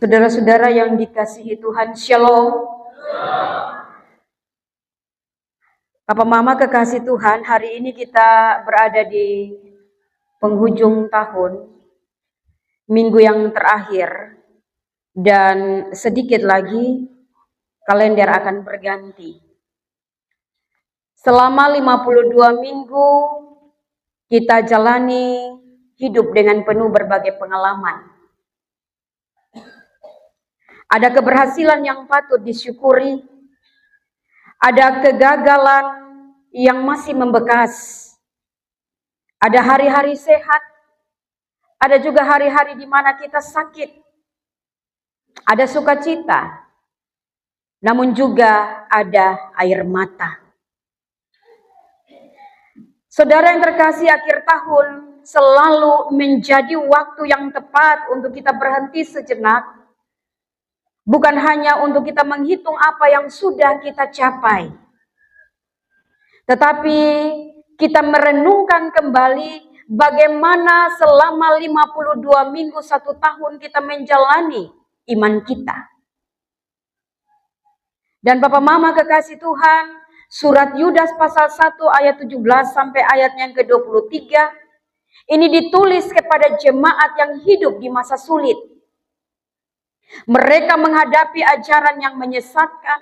Saudara-saudara yang dikasihi Tuhan, Shalom. Papa Mama kekasih Tuhan, hari ini kita berada di penghujung tahun, minggu yang terakhir, dan sedikit lagi kalender akan berganti. Selama 52 minggu kita jalani hidup dengan penuh berbagai pengalaman. Ada keberhasilan yang patut disyukuri, ada kegagalan yang masih membekas, ada hari-hari sehat, ada juga hari-hari di mana kita sakit, ada sukacita, namun juga ada air mata. Saudara yang terkasih, akhir tahun selalu menjadi waktu yang tepat untuk kita berhenti sejenak. Bukan hanya untuk kita menghitung apa yang sudah kita capai, tetapi kita merenungkan kembali bagaimana selama 52 minggu 1 tahun kita menjalani iman kita. Dan Bapak Mama kekasih Tuhan, surat Yudas pasal 1 ayat 17 sampai ayat yang ke-23, ini ditulis kepada jemaat yang hidup di masa sulit. Mereka menghadapi ajaran yang menyesatkan.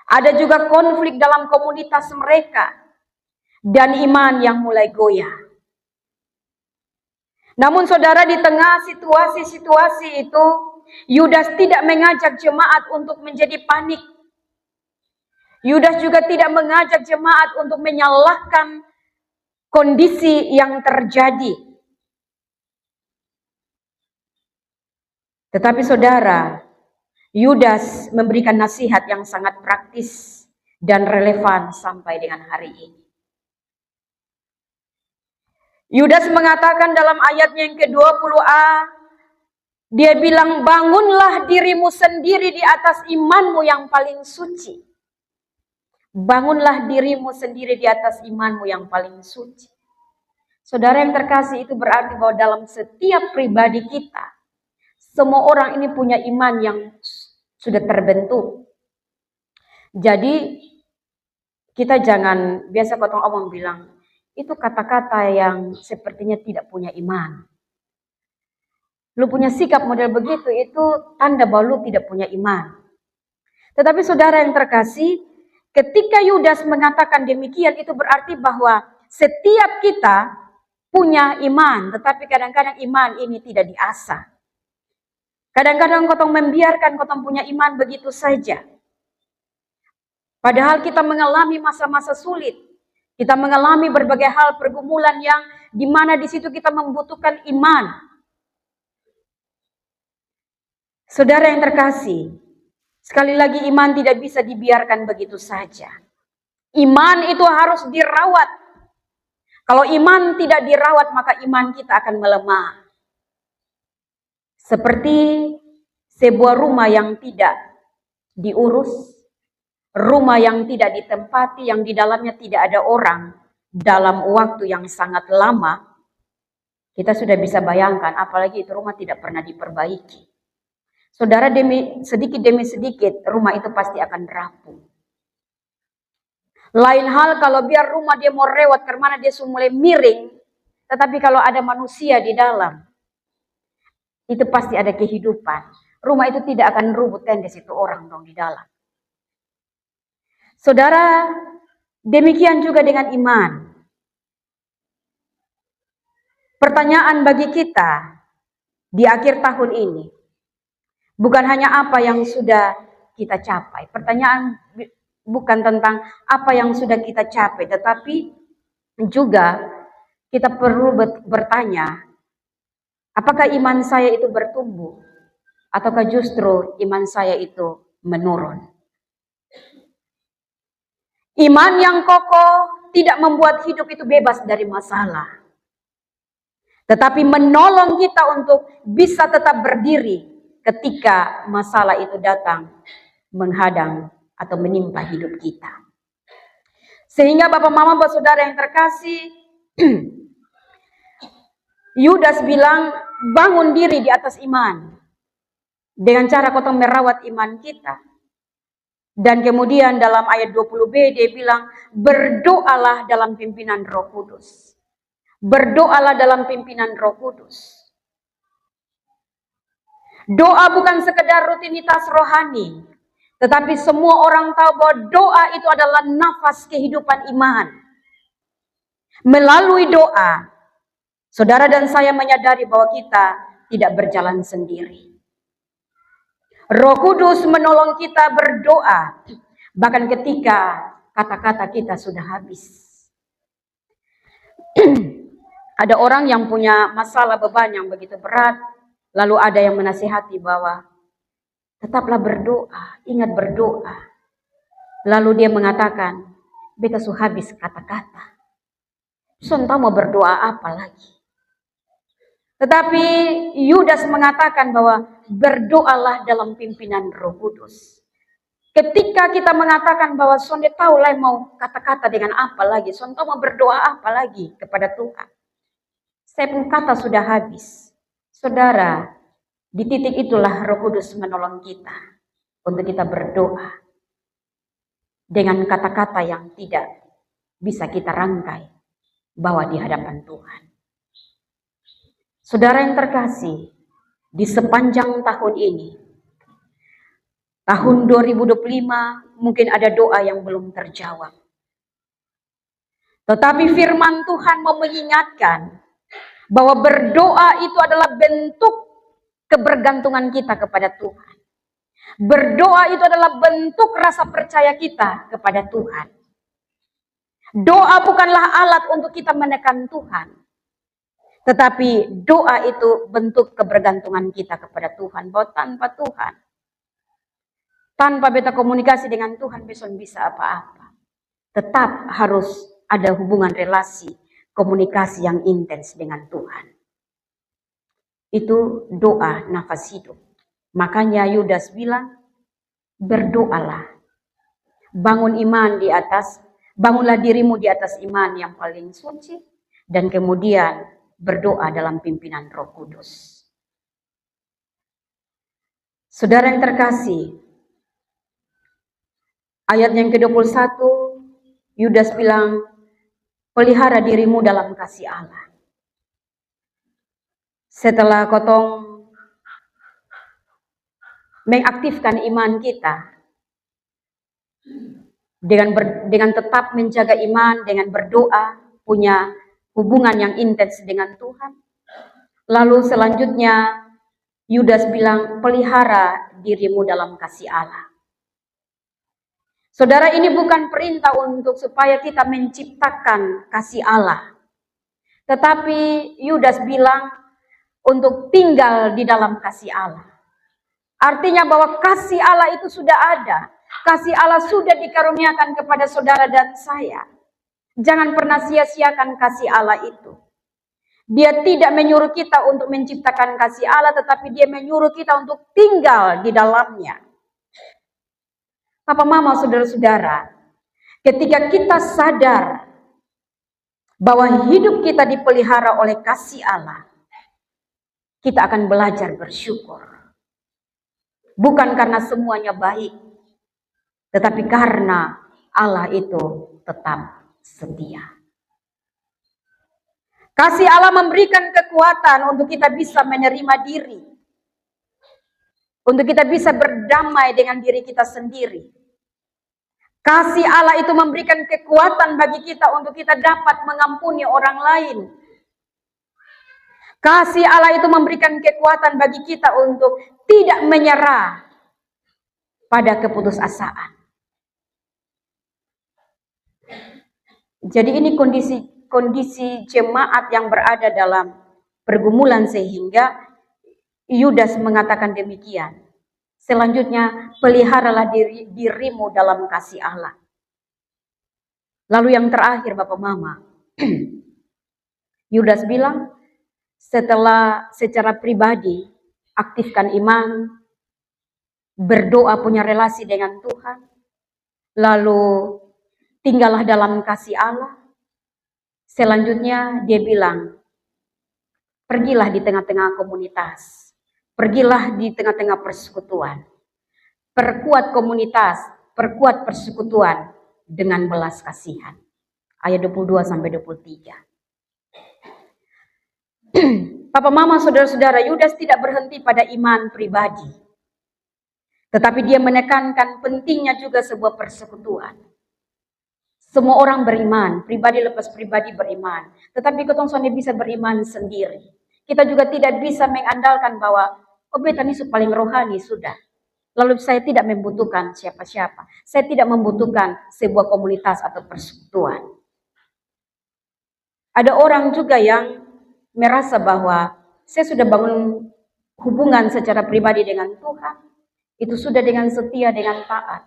Ada juga konflik dalam komunitas mereka. Dan iman yang mulai goyah. Namun saudara, di tengah situasi-situasi itu, Yudas tidak mengajak jemaat untuk menjadi panik. Yudas juga tidak mengajak jemaat untuk menyalahkan kondisi yang terjadi. Tetapi saudara, Yudas memberikan nasihat yang sangat praktis dan relevan sampai dengan hari ini. Yudas mengatakan dalam ayatnya yang ke-20a, dia bilang, bangunlah dirimu sendiri di atas imanmu yang paling suci. Bangunlah dirimu sendiri di atas imanmu yang paling suci. Saudara yang terkasih, itu berarti bahwa dalam setiap pribadi kita, semua orang ini punya iman yang sudah terbentuk. Jadi kita jangan, biasa potong omong bilang, itu kata-kata yang sepertinya tidak punya iman. Lu punya sikap model begitu, itu tanda bahwa lu tidak punya iman. Tetapi saudara yang terkasih, ketika Yudas mengatakan demikian, itu berarti bahwa setiap kita punya iman, tetapi kadang-kadang iman ini tidak diasah. Kadang-kadang kotong membiarkan kotong punya iman begitu saja. Padahal kita mengalami masa-masa sulit. Kita mengalami berbagai hal pergumulan yang di mana di situ kita membutuhkan iman. Saudara yang terkasih, sekali lagi iman tidak bisa dibiarkan begitu saja. Iman itu harus dirawat. Kalau iman tidak dirawat, maka iman kita akan melemah. Seperti sebuah rumah yang tidak diurus, rumah yang tidak ditempati, yang di dalamnya tidak ada orang dalam waktu yang sangat lama, kita sudah bisa bayangkan, apalagi itu rumah tidak pernah diperbaiki. Saudara, sedikit demi sedikit rumah itu pasti akan rapuh. Lain hal kalau biar rumah dia mau rewat karena dia sudah mulai miring, tetapi kalau ada manusia di dalam, itu pasti ada kehidupan. Rumah itu tidak akan rubuh tenda situ orang dong di dalam. Saudara, demikian juga dengan iman. Pertanyaan bagi kita di akhir tahun ini, bukan hanya apa yang sudah kita capai. Pertanyaan bukan tentang apa yang sudah kita capai, tetapi juga kita perlu bertanya, apakah iman saya itu bertumbuh, ataukah justru iman saya itu menurun? Iman yang kokoh tidak membuat hidup itu bebas dari masalah, tetapi menolong kita untuk bisa tetap berdiri ketika masalah itu datang menghadang atau menimpa hidup kita. Sehingga Bapak Mama, Bapak Saudara yang terkasih, Yudas bilang, bangun diri di atas iman. dengan cara kotong merawat iman kita. Dan kemudian dalam ayat 20b dia bilang, berdoalah dalam pimpinan Roh Kudus. Berdoalah dalam pimpinan Roh Kudus. Doa bukan sekedar rutinitas rohani, tetapi semua orang tahu bahwa doa itu adalah nafas kehidupan iman. Melalui doa, saudara dan saya menyadari bahwa kita tidak berjalan sendiri. Roh Kudus menolong kita berdoa, bahkan ketika kata-kata kita sudah habis. Ada orang yang punya masalah beban yang begitu berat, lalu ada yang menasihati bahwa tetaplah berdoa, ingat berdoa. Lalu dia mengatakan, beta sudah habis kata-kata. Sonta mau berdoa apa lagi? Tetapi Yudas mengatakan bahwa berdoalah dalam pimpinan Roh Kudus. Ketika kita mengatakan bahwa sonde tahu lah mau kata-kata dengan apa lagi, sonde mau berdoa apa lagi kepada Tuhan. Saya pun kata sudah habis. Saudara, di titik itulah Roh Kudus menolong kita untuk kita berdoa dengan kata-kata yang tidak bisa kita rangkai bawa di hadapan Tuhan. Saudara yang terkasih, di sepanjang tahun ini, tahun 2025 mungkin ada doa yang belum terjawab. Tetapi firman Tuhan mau mengingatkan bahwa berdoa itu adalah bentuk kebergantungan kita kepada Tuhan. Berdoa itu adalah bentuk rasa percaya kita kepada Tuhan. Doa bukanlah alat untuk kita menekan Tuhan. Tetapi doa itu bentuk kebergantungan kita kepada Tuhan. Bahwa tanpa Tuhan, tanpa beta komunikasi dengan Tuhan, besok bisa apa-apa. Tetap harus ada hubungan relasi, komunikasi yang intens dengan Tuhan. Itu doa nafas hidup. Makanya Yudas bilang, berdoalah. Bangun iman di atas, bangunlah dirimu di atas iman yang paling suci. Dan kemudian berdoa dalam pimpinan Roh Kudus. Saudara yang terkasih, ayat yang ke-21, Yudas bilang, pelihara dirimu dalam kasih Allah. Setelah kotong mengaktifkan iman kita, dengan tetap menjaga iman, dengan berdoa, punya hubungan yang intens dengan Tuhan. Lalu selanjutnya Yudas bilang, pelihara dirimu dalam kasih Allah. Saudara, ini bukan perintah untuk supaya kita menciptakan kasih Allah. Tetapi Yudas bilang untuk tinggal di dalam kasih Allah. Artinya bahwa kasih Allah itu sudah ada. Kasih Allah sudah dikaruniakan kepada saudara dan saya. Jangan pernah sia-siakan kasih Allah itu. Dia tidak menyuruh kita untuk menciptakan kasih Allah, tetapi dia menyuruh kita untuk tinggal di dalamnya. Papa, mama, saudara-saudara, ketika kita sadar bahwa hidup kita dipelihara oleh kasih Allah, kita akan belajar bersyukur. Bukan karena semuanya baik, tetapi karena Allah itu tetap setia. Kasih Allah memberikan kekuatan untuk kita bisa menerima diri. Untuk kita bisa berdamai dengan diri kita sendiri. Kasih Allah itu memberikan kekuatan bagi kita untuk kita dapat mengampuni orang lain. Kasih Allah itu memberikan kekuatan bagi kita untuk tidak menyerah pada keputusasaan. Jadi ini kondisi jemaat yang berada dalam pergumulan sehingga Yudas mengatakan demikian. Selanjutnya, peliharalah dirimu dalam kasih Allah. Lalu yang terakhir, Bapak Mama, Yudas bilang, setelah secara pribadi aktifkan iman, berdoa, punya relasi dengan Tuhan, lalu tinggallah dalam kasih Allah. Selanjutnya dia bilang, pergilah di tengah-tengah komunitas, Pergilah di tengah-tengah persekutuan. Perkuat komunitas, perkuat persekutuan dengan belas kasihan. Ayat 22 sampai 23. Papa mama saudara-saudara, Yudas tidak berhenti pada iman pribadi. Tetapi dia menekankan pentingnya juga sebuah persekutuan. Semua orang beriman, pribadi lepas pribadi beriman. Tetapi kita soalnya bisa beriman sendiri. Kita juga tidak bisa mengandalkan bahwa beta ini paling rohani sudah. Lalu saya tidak membutuhkan siapa-siapa. Saya tidak membutuhkan sebuah komunitas atau persekutuan. Ada orang juga yang merasa bahwa saya sudah bangun hubungan secara pribadi dengan Tuhan. Itu sudah dengan setia, dengan taat.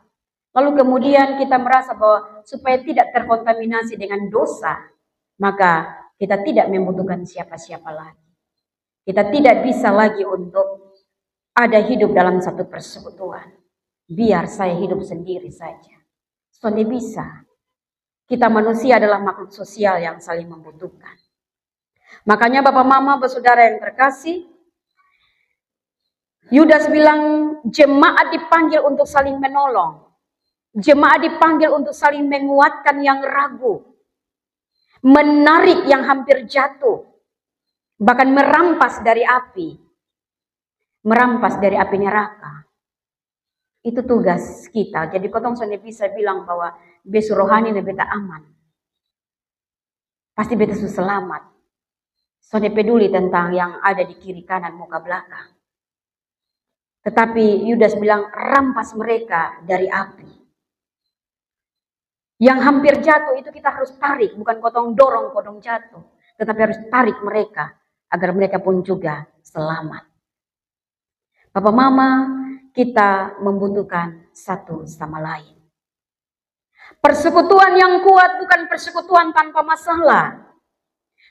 Lalu kemudian kita merasa bahwa supaya tidak terkontaminasi dengan dosa, maka kita tidak membutuhkan siapa-siapa lagi. Kita tidak bisa lagi untuk ada hidup dalam satu persekutuan. Biar saya hidup sendiri saja. Soalnya bisa. Kita manusia adalah makhluk sosial yang saling membutuhkan. Makanya Bapak Mama, bersaudara yang terkasih, Yudas bilang jemaat dipanggil untuk saling menolong. Jemaat dipanggil untuk saling menguatkan yang ragu. Menarik yang hampir jatuh. Bahkan merampas dari api. Merampas dari api neraka. Itu tugas kita. Jadi kotong soalnya bisa bilang bahwa besu rohani dan beta aman. Pasti beta sudah selamat. Soalnya peduli tentang yang ada di kiri kanan muka belakang. Tetapi Yudas bilang rampas mereka dari api. Yang hampir jatuh itu kita harus tarik. Bukan kotong dorong kotong jatuh. Tetapi harus tarik mereka. Agar mereka pun juga selamat. Bapak Mama, kita membutuhkan satu sama lain. Persekutuan yang kuat bukan persekutuan tanpa masalah.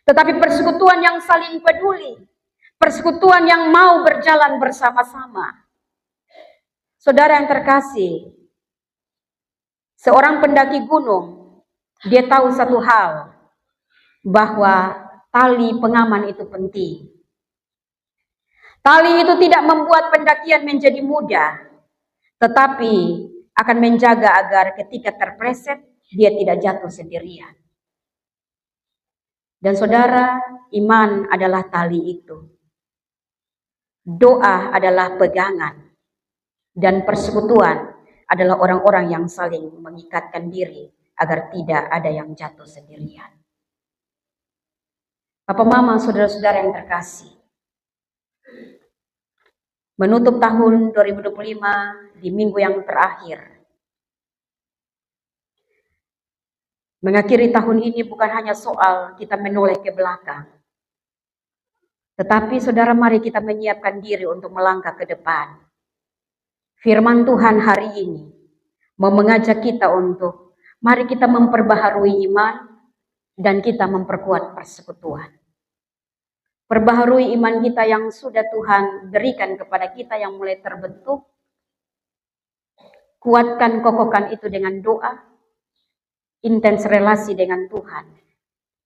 Tetapi persekutuan yang saling peduli. Persekutuan yang mau berjalan bersama-sama. Saudara yang terkasih, seorang pendaki gunung, dia tahu satu hal, bahwa tali pengaman itu penting. Tali itu tidak membuat pendakian menjadi mudah, tetapi akan menjaga agar ketika terpleset, dia tidak jatuh sendirian. Dan saudara, iman adalah tali itu. Doa adalah pegangan. Dan persekutuan adalah orang-orang yang saling mengikatkan diri agar tidak ada yang jatuh sendirian. Bapak Mama, saudara-saudara yang terkasih, menutup tahun 2025 di minggu yang terakhir. Mengakhiri tahun ini bukan hanya soal kita menoleh ke belakang. Tetapi saudara, mari kita menyiapkan diri untuk melangkah ke depan. Firman Tuhan hari ini mau mengajak kita untuk mari kita memperbaharui iman dan kita memperkuat persekutuan. Perbaharui iman kita yang sudah Tuhan berikan kepada kita yang mulai terbentuk. Kuatkan, kokohkan itu dengan doa. Intens relasi dengan Tuhan.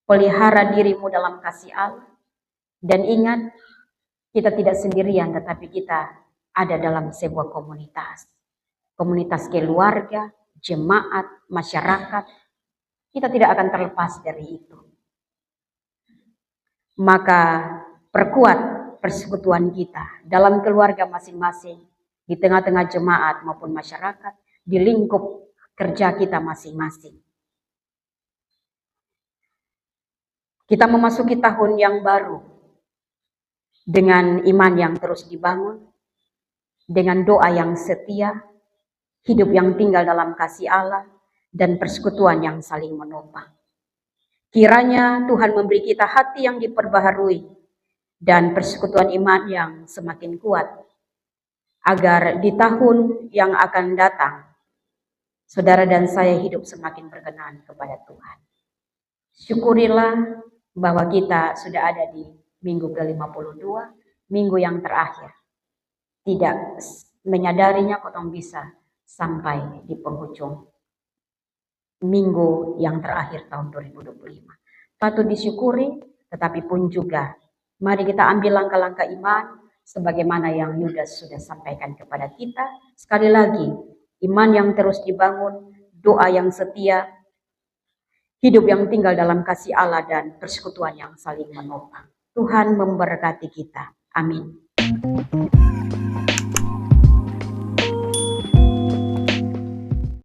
Pelihara dirimu dalam kasih Allah. Dan ingat, kita tidak sendirian tetapi kita ada dalam sebuah komunitas. Komunitas keluarga, jemaat, masyarakat. Kita tidak akan terlepas dari itu. Maka perkuat persekutuan kita dalam keluarga masing-masing, di tengah-tengah jemaat maupun masyarakat, di lingkup kerja kita masing-masing. Kita memasuki tahun yang baru dengan iman yang terus dibangun, dengan doa yang setia, hidup yang tinggal dalam kasih Allah, dan persekutuan yang saling menopang. Kiranya Tuhan memberi kita hati yang diperbaharui dan persekutuan iman yang semakin kuat, agar di tahun yang akan datang, saudara dan saya hidup semakin berkenan kepada Tuhan. Syukurilah bahwa kita sudah ada di minggu ke-52, minggu yang terakhir. Tidak menyadarinya kotong bisa sampai di penghujung minggu yang terakhir tahun 2025. Patut disyukuri, tetapi pun juga mari kita ambil langkah-langkah iman sebagaimana yang Yudas sudah sampaikan kepada kita. Sekali lagi, iman yang terus dibangun, doa yang setia, hidup yang tinggal dalam kasih Allah dan persekutuan yang saling menopang. Tuhan memberkati kita. Amin.